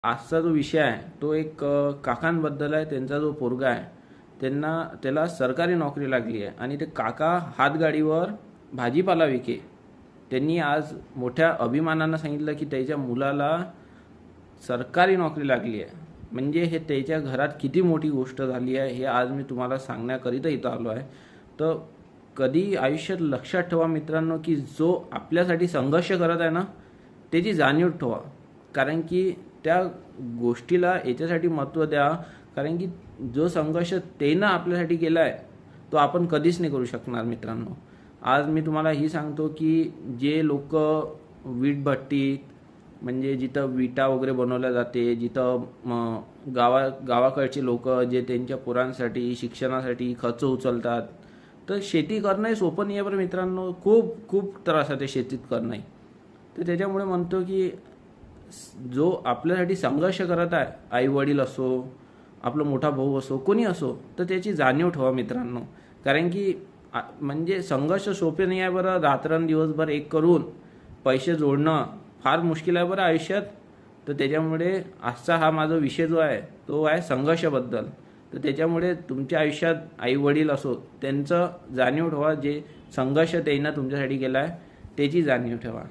आजचा जो विषय आहे तो एक काकांबद्दल आहे. त्यांचा जो पोरगा आहे त्याला सरकारी नोकरी लागली आहे आणि ते काका हातगाडीवर भाजीपाला विके. त्यांनी आज मोठ्या अभिमानानं सांगितलं की त्याच्या मुलाला सरकारी नोकरी लागली आहे. म्हणजे हे त्याच्या घरात किती मोठी गोष्ट झाली आहे हे आज मी तुम्हाला सांगण्याकरिता इथं आलो आहे. तर कधी आयुष्यात लक्षात ठेवा मित्रांनो की जो आपल्यासाठी संघर्ष करत आहे ना त्याची जाणीव ठेवा. कारण की त्या गोष्टीला याच्यासाठी महत्त्व द्या, कारण की जो संघर्ष त्यानं आपल्यासाठी केला आहे तो आपण कधीच नाही करू शकणार मित्रांनो. आज मी तुम्हाला ही सांगतो की जे लोक वीटभट्टी म्हणजे जिथं विटा वगैरे बनवल्या जाते, जिथं गावाकडचे लोक जे त्यांच्या पोरांसाठी शिक्षणासाठी खर्च उचलतात, तर शेती करणंही सोपं नाही आहे बरं मित्रांनो. खूप खूप त्रास आहे ते शेतीत करणंही. तर त्याच्यामुळे म्हणतो की जो आपल्यासाठी संघर्ष करत आहे, आई वडील असो, आपला मोठा भाऊ असो, कोणी असो, तर त्याची जाणीव ठेवा मित्रांनो. कारण की म्हणजे संघर्ष सोपे नाही आहे बरं. रात्रंदिवसभर एक करून पैसे जोडणं फार मुश्किल आहे बरं आयुष्यात. तर त्याच्यामुळे आजचा हा माझा विषय जो आहे तो आहे संघर्षाबद्दल. तर त्याच्यामुळे तुमच्या आयुष्यात आई वडील असो त्यांचं जाणीव ठेवा. जे संघर्ष त्यांना तुमच्यासाठी केला आहे त्याची जाणीव ठेवा.